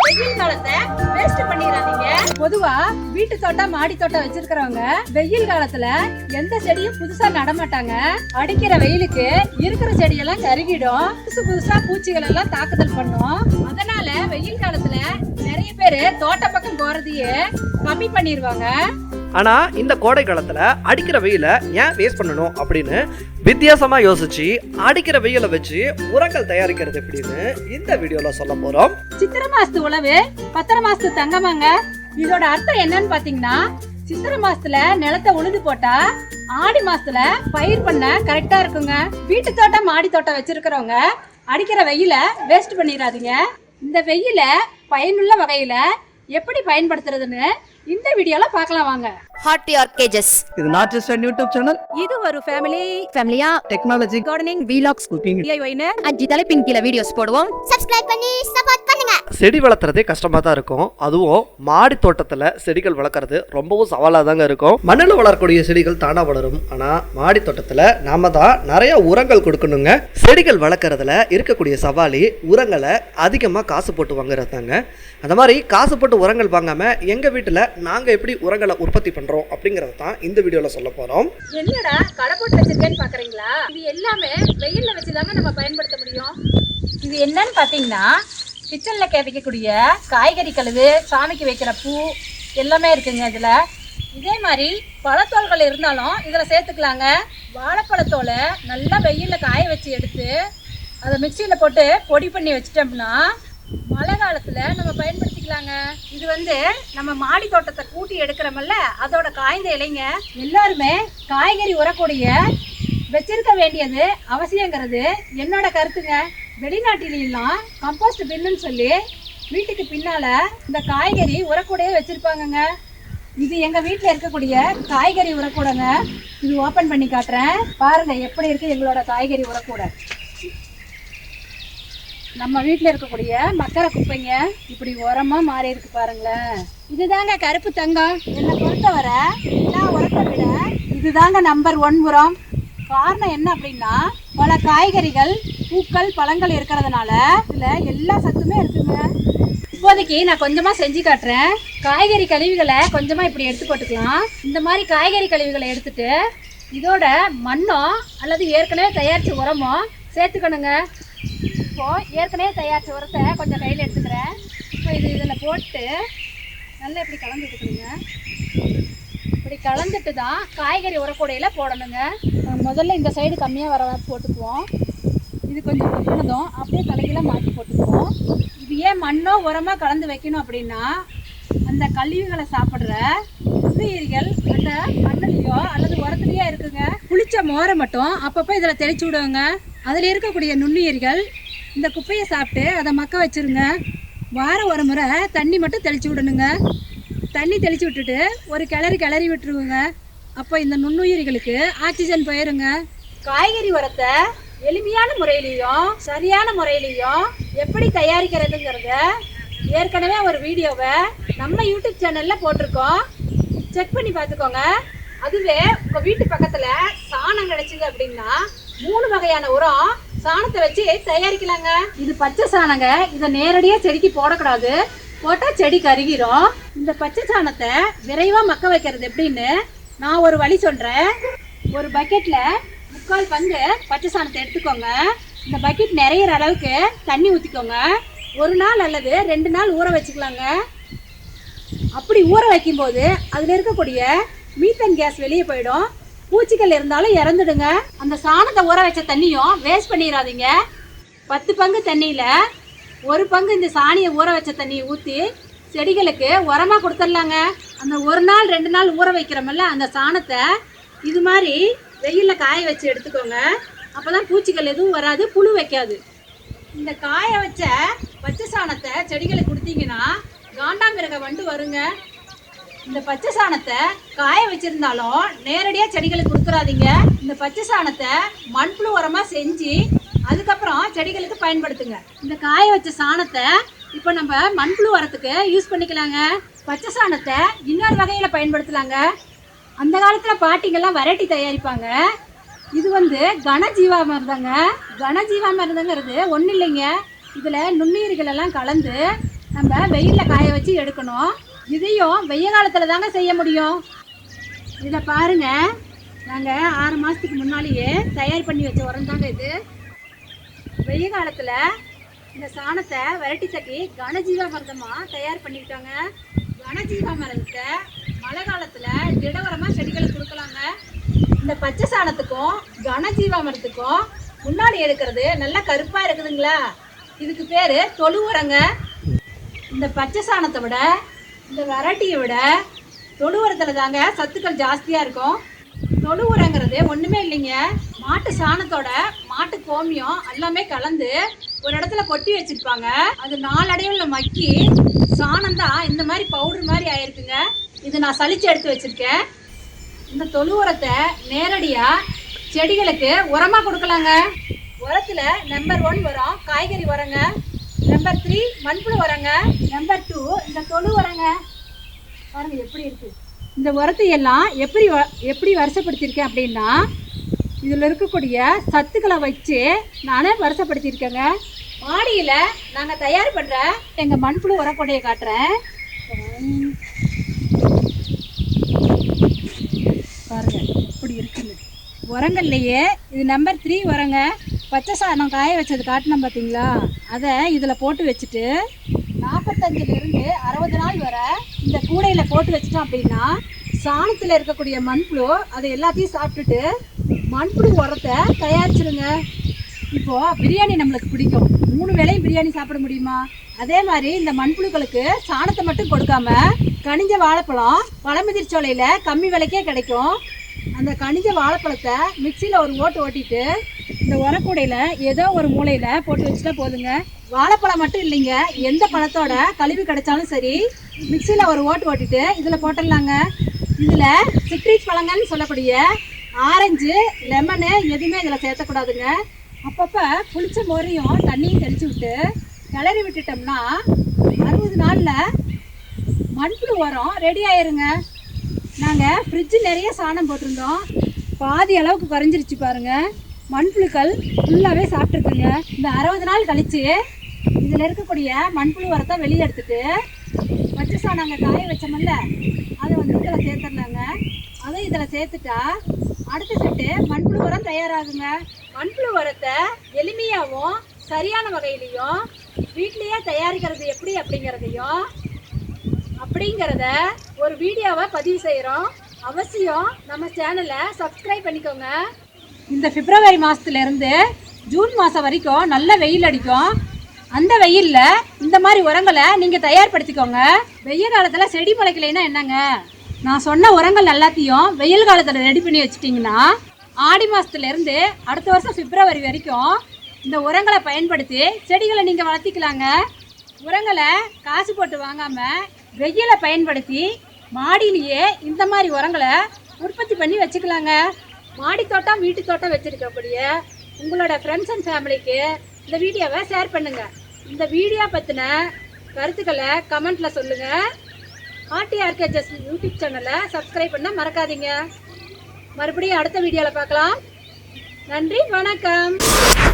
வெயில் காலத்தை வேஸ்ட் பண்ணிடாதீங்க. பொதுவா வீட்டு தோட்டம் மாடி தோட்டம் வச்சிருக்கிறவங்க வெயில் காலத்துல எந்த செடியும் புதுசா நடமாட்டாங்க. அடிக்கிற வெயிலுக்கு இருக்கிற செடியெல்லாம் கருகிடும், புதுசா பூச்சிகள் எல்லாம் தாக்குதல் பண்ணும். அதனால வெயில் காலத்துல நிறைய பேரு தோட்ட பக்கம் போறதையே கம்மி பண்ணிடுவாங்க. ஆனா இந்த கோடை காலத்துல அடிக்கிற வெயில ஏன் வேஸ்ட் பண்ணணும் அப்படின்னு வித்தியாசமா யோசிச்சு அடிக்கிற வெயில வச்சு உரங்கள் தயாரிக்கிறது எப்படின்னு இந்த வீடியோல சொல்ல போறோம். சித்திரை மாசத்து உழவு பத்திர மாசத்து தங்கமாங்க. இதோட அர்த்தம் என்னன்னு பாத்தீங்கன்னா, சித்திரை மாசத்துல நிலத்தை உழுது போட்டா ஆடி மாசத்துல பயிர் பண்ண கரெக்டா இருக்குங்க. வீட்டு தோட்டம் மாடி தோட்டம் வச்சிருக்கிறவங்க அடிக்கிற வெயில வேஸ்ட் பண்ணிடாதீங்க. இந்த வெயில பயனுள்ள வகையில எப்படி பயன்படுத்துறதுன்னு இந்த வீடியோல பார்க்கலாம் வாங்க. Hot your cages. இது not just a YouTube channel. இது ஒரு ஃபேமிலியா டெக்னாலஜி, கார்டனிங், vlogs, குக்கிங், DIY-னு 5 தலைப்பின் கீழ வீடியோஸ் போடுவோம். சப்ஸ்கிரைப் பண்ணி சப்போர்ட் பண்ணுங்க. செடி வளர்த்துறதே கஷ்டமா தான் இருக்கும். அதுவும் மாடி தோட்டத்துல செடிகள் வளர்க்கறது ரொம்பவும் சவாலா தாங்க இருக்கும். மண்ணில் வளரக்கூடிய செடிகள் தானா வளரும். ஆனா மாடி தோட்டத்துல நாம தான் நிறைய உரங்கள் கொடுக்கணுங்க. செடிகள் வளர்க்கறதுல இருக்கக்கூடிய சவாலி உரங்களை அதிகமா காசு போட்டு வாங்குறது தாங்க. அந்த மாதிரி காசு போட்டு உரங்கள் வாங்காம எங்க வீட்டுல நாங்க எப்படி உரங்களை உற்பத்தி பண்றோம் அப்படிங்கறத தான் இந்த வீடியோல சொல்ல போறோம். என்னடா கடை போட்டு வச்சிருக்கேன்னு பாக்குறீங்களா? இது எல்லாமே வெயில்ல வச்சுதாங்க நம்ம பயன்படுத்த முடியும். இது என்னன்னு பாத்தீங்கன்னா, கிச்சன்ல கிடைக்கக்கூடிய காய்கறி கழுவு, சாமிக்கு வைக்கிற பூ எல்லாமே இருக்குங்க இதுல. இதே மாதிரி பழத்தோல்கள் இருந்தாலும் இதுல சேர்த்துக்கலாங்க. வாழைப்பழத்தோலை நல்லா வெயில்ல காய வச்சு எடுத்து அதை மிக்சியில போட்டு பொடி பண்ணி வச்சிட்டோம்னா மழை காலத்துல நம்ம பயன்படுத்திக்கலாங்க. இது நம்ம மாடி தோட்டத்தை கூட்டி எடுக்கிறோம்ல, அதோட காய்ந்த இலைங்க. எல்லாருமே காய்கறி உரக்கூடிய வச்சிருக்க வேண்டியது அவசியங்கிறது என்னோட கருத்துங்க. வெளிநாட்டிலாம் கம்போஸ்ட் பின்னுன்னு சொல்லி வீட்டுக்கு பின்னால இந்த காய்கறி உரக்கூடையே வச்சிருப்பாங்கங்க. இது எங்க வீட்டுல இருக்கக்கூடிய காய்கறி உரக்கூடங்க. இது ஓபன் பண்ணி காட்டுறேன் பாருங்க எப்படி இருக்கு எங்களோட காய்கறி உரக்கூடை. நம்ம வீட்டில் இருக்கக்கூடிய மக்கர குப்பைங்க இப்படி உரமா மாறி இருக்கு பாருங்களேன். இதுதாங்க கருப்பு தங்கம். என்னை பொறுத்தவரை எல்லா உரத்தை விட இதுதாங்க நம்பர் 1 உரம். காரணம் என்ன அப்படின்னா, பல காய்கறிகள், பூக்கள், பழங்கள் இருக்கிறதுனால இதுல எல்லா சத்துமே இருக்குங்க. இப்போதைக்கு நான் கொஞ்சமா செஞ்சு காட்டுறேன். காய்கறி கழிவுகளை கொஞ்சமா இப்படி எடுத்து போட்டுக்கலாம். இந்த மாதிரி காய்கறி கழிவுகளை எடுத்துட்டு இதோட மண்ணோ அல்லது ஏற்கனவே தயாரிச்ச உரமோ சேர்த்துக்கணுங்க. இப்போ ஏற்கனவே தயாரிச்ச உரத்தை கொஞ்சம் கையில் எடுத்துக்கிறேன். இப்போ இதில் போட்டு நல்லா இப்படி கலந்து விட்டுக்கணுங்க. இப்படி கலந்துட்டு தான் காய்கறி உரக்கூடையில் போடணுங்க. முதல்ல இந்த சைடு கம்மியாக வர போட்டுக்குவோம். இது கொஞ்சம் கொட்டினதும் அப்படியே தலைகீழ மாற்றி போட்டுக்குவோம். இது ஏன் மண்ணோ உரமாக கலந்து வைக்கணும் அப்படின்னா, அந்த கழிவுகளை சாப்பிட்ற நுண்ணுயிரிகள் அந்த மண்ணுலையோ அல்லது உரத்துலையோ இருக்குங்க. புளிச்ச மோரை மட்டும் அப்பப்போ இதில் தெளிச்சு விடுவோங்க. அதில் இருக்கக்கூடிய நுண்ணுயிரிகள் இந்த குப்பையை சாப்பிட்டு அதை மக்க வச்சுருங்க. வாரம் ஒரு முறை தண்ணி மட்டும் தெளித்து விடணுங்க. தண்ணி தெளித்து விட்டுட்டு ஒரு கிளறி விட்டுருவோங்க. அப்போ இந்த நுண்ணுயிரிகளுக்கு ஆக்சிஜன் போயிருங்க. காய்கறி உரத்தை எளிமையான முறையிலையும் சரியான முறையிலையும் எப்படி தயாரிக்கிறதுங்கிறத ஏற்கனவே ஒரு வீடியோவை நம்ம யூடியூப் சேனலில் போட்டிருக்கோம். செக் பண்ணி பார்த்துக்கோங்க. அதுவே உங்கள் வீட்டு பக்கத்தில் சாணம் கிடைச்சிது அப்படின்னா 3 வகையான உரம் சாணத்தை வச்சு தயாரிக்கலாங்க. இது பச்சை சாணங்க. இதை நேரடியாக செடிக்கு போடக்கூடாது, போட்டால் செடி கருகிரும். இந்த பச்சை சாணத்தை விரைவாக மக்க வைக்கிறது எப்படின்னு நான் ஒரு வழி சொல்கிறேன். ஒரு பக்கெட்டில் 3/4 பங்கு பச்சை சாணத்தை எடுத்துக்கோங்க. இந்த பக்கெட் நிறையிற அளவுக்கு தண்ணி ஊற்றிக்கோங்க. 1 நாள் அல்லது 2 நாள் ஊற வச்சுக்கலாங்க. அப்படி ஊற வைக்கும்போது அதில் இருக்கக்கூடிய மீத்தன் கேஸ் வெளியே போயிடும். பூச்சிகள் இருந்தாலும் இறந்துடுங்க. அந்த சாணத்தை ஊற வச்ச தண்ணியும் வேஸ்ட் பண்ணிடாதீங்க. 10 பங்கு தண்ணியில் 1 பங்கு இந்த சாணியை ஊற வச்ச தண்ணியை ஊற்றி செடிகளுக்கு உரமாக கொடுத்துடலாங்க. அந்த 1 நாள் 2 நாள் ஊற வைக்கிறோமில்ல, அந்த சாணத்தை இது மாதிரி வெயிலில் காய வச்சு எடுத்துக்கோங்க. அப்போ தான் பூச்சிகள் எதுவும் வராது, புழு வைக்காது. இந்த காய வச்ச பச்சை சாணத்தை செடிகளுக்கு கொடுத்தீங்கன்னா காண்டாமிருக வண்டு வருங்க. இந்த பச்சை சாணத்தை காய வச்சிருந்தாலும் நேரடியாக செடிகளுக்கு கொடுத்துறாதீங்க. இந்த பச்சை சாணத்தை மண்புழு உரமாக செஞ்சு அதுக்கப்புறம் செடிகளுக்கு பயன்படுத்துங்க. இந்த காய வச்ச சாணத்தை இப்போ நம்ம மண்புழு உரத்துக்கு யூஸ் பண்ணிக்கலாங்க. பச்சை சாணத்தை இன்னொரு வகையில் பயன்படுத்தலாங்க. அந்த காலத்தில் பாட்டிங்கெல்லாம் வெரைட்டி தயாரிப்பாங்க. இது கனஜீவாமிர்தங்க. கனஜீவாமிர்தங்கிறது ஒன்றும் இல்லைங்க. இதில் நுண்ணுயிர்கள் எல்லாம் கலந்து நம்ம வெயிலில் காய வச்சு எடுக்கணும். இதையும் வெய்ய காலத்தில் தாங்க செய்ய முடியும். இதை பாருங்க, நாங்கள் 6 மாதத்துக்கு முன்னாலேயே தயார் பண்ணி வச்ச உரம் தாங்க இது. வெய்ய காலத்தில் இந்த சாணத்தை விரட்டி தட்டி கனஜீவாமிர்தமாக தயார் பண்ணிக்கிட்டாங்க. கனஜீவாமிர்தத்தை மழை காலத்தில் திட உரமாக செடிகளுக்கு கொடுக்கலாங்க. இந்த பச்சை சாணத்துக்கும் கனஜீவாமிர்தத்துக்கும் முன்னாடி இருக்கிறது நல்லா கருப்பாக இருக்குதுங்களா, இதுக்கு பேர் தொழு உரங்க. இந்த பச்சை சாணத்தை விட இந்த விரட்டியை விட தொழு உரத்தில் தாங்க சத்துக்கள் ஜாஸ்தியாக இருக்கும். தொழு உரங்கிறது ஒன்றுமே இல்லைங்க, மாட்டு சாணத்தோட மாட்டு கோமியம் எல்லாமே கலந்து ஒரு இடத்துல கொட்டி வச்சுருப்பாங்க. அது நாளடைவில் மக்கி சாணம் தான் இந்த மாதிரி பவுடர் மாதிரி ஆயிருக்குங்க. இது நான் சலிச்சு எடுத்து வச்சுருக்கேன். இந்த தொழு உரத்தை நேரடியாக செடிகளுக்கு உரமாக கொடுக்கலாங்க. உரத்தில் நம்பர் 1 உரம் காய்கறி உரங்க, நம்பர் 3 மண்புழு உரங்க, நம்பர் 2 இந்த தொழு உரங்க. பாருங்க எப்படி இருக்குது. இந்த உரத்தை எல்லாம் எப்படி வருஷப்படுத்தியிருக்கேன் அப்படின்னா, இதில் இருக்கக்கூடிய சத்துக்களை வச்சு நானே வருஷப்படுத்தியிருக்கேங்க. மாடியில் நாங்கள் தயார் பண்ணுற எங்கள் மண்புழு உரக்கொடையை காட்டுறேன் பாருங்க எப்படி இருக்குன்னு. உரங்கள்லையே இது நம்பர் 3 உரங்க. பச்சை சாணம் காய வச்சது காட்டினோம் பார்த்தீங்களா, அதை இதில் போட்டு வச்சுட்டு 45லிருந்து 60 நாள் வரை இந்த கூடையில் போட்டு வச்சிட்டோம் அப்படின்னா சாணத்தில் இருக்கக்கூடிய மண்புழு அதை எல்லாத்தையும் சாப்பிட்டுட்டு மண்புழு உரத்தை தயாரிச்சிருங்க. இப்போது பிரியாணி நம்மளுக்கு பிடிக்கும், 3 வேளையும் பிரியாணி சாப்பிட முடியுமா? அதே மாதிரி இந்த மண்புழுக்களுக்கு சாணத்தை மட்டும் கொடுக்காம கனிஞ்ச வாழைப்பழம் பழமுதிர்ச்சோலையில் கம்மி விலைக்கே கிடைக்கும். அந்த கனிஞ்ச வாழைப்பழத்தை மிக்சியில் ஒரு ஓட்டிட்டு இந்த உரக்கூடையில் ஏதோ ஒரு மூலையில் போட்டு வச்சுட்டா போதுங்க. வாழைப்பழம் மட்டும் இல்லைங்க, எந்த பழத்தோட கழிவு கிடைச்சாலும் சரி மிக்சியில் ஒரு ஓட்டிட்டு இதில் போட்டுடலாங்க. இதில் சிட்ரிக் பழங்கள்னு சொல்லக்கூடிய ஆரஞ்சு லெமனு எதுவுமே இதில் சேர்த்தக்கூடாதுங்க. அப்பப்போ புளிச்ச மோரையும் தண்ணியும் தெளித்து விட்டு கிளறி விட்டுட்டோம்னா 60 நாளில் மண்புழு உரம் ரெடி ஆயிருங்க. நாங்கள் ஃப்ரிட்ஜு நிறைய சாணம் போட்டிருந்தோம், பாதி அளவுக்கு குறைஞ்சிருச்சு பாருங்கள். மண்புழுக்கள் ஃபுல்லாகவே சாப்பிட்ருக்குங்க. இந்த 60 நாள் கழித்து இதில் இருக்கக்கூடிய மண்புழு உரத்தை வெளியே எடுத்துட்டு பச்சை சாணம் காய வச்சோம்ல அதை இதில் சேர்த்துடலாங்க. அதை இதில் சேர்த்துட்டா அடுத்த செட்டு மண்புழு உரம் தயாராகுங்க. மண்புழு உரத்தை எளிமையாகவும் சரியான வகையிலையும் வீட்லேயே தயாரிக்கிறது எப்படி அப்படிங்கிறத ஒரு வீடியோவை பதிவு செய்கிறோம். அவசியம் நம்ம சேனலை சப்ஸ்கிரைப் பண்ணிக்கோங்க. இந்த பிப்ரவரி மாதத்துலேருந்து ஜூன் மாதம் வரைக்கும் நல்ல வெயில் அடிக்கும். அந்த வெயிலில் இந்த மாதிரி உரங்களை நீங்கள் தயார்படுத்திக்கோங்க. வெயில் காலத்தில் செடி முளைக்கலைன்னா என்னங்க, நான் சொன்ன உரங்கள் எல்லாத்தையும் வெயில் காலத்தில் ரெடி பண்ணி வச்சிட்டிங்கன்னா ஆடி மாதத்துலேருந்து அடுத்த வருஷம் பிப்ரவரி வரைக்கும் இந்த உரங்களை பயன்படுத்தி செடிகளை நீங்கள் வளர்த்திக்கலாங்க. உரங்களை காசு போட்டு வாங்காமல் வெயிலை பயன்படுத்தி மாடியிலேயே இந்த மாதிரி உரங்களை உற்பத்தி பண்ணி வச்சுக்கலாங்க. மாடி தோட்டம் வீட்டு தோட்டம் வச்சுருக்கக்கூடிய உங்களோட ஃப்ரெண்ட்ஸ் அண்ட் ஃபேமிலிக்கு இந்த வீடியோவை ஷேர் பண்ணுங்கள். இந்த வீடியோ பற்றின கருத்துக்களை கமெண்ட்டில் சொல்லுங்கள். RTRKGS யூடியூப் சேனலை சப்ஸ்கிரைப் பண்ண மறக்காதீங்க. மறுபடியும் அடுத்த வீடியோவில் பார்க்கலாம். நன்றி, வணக்கம்.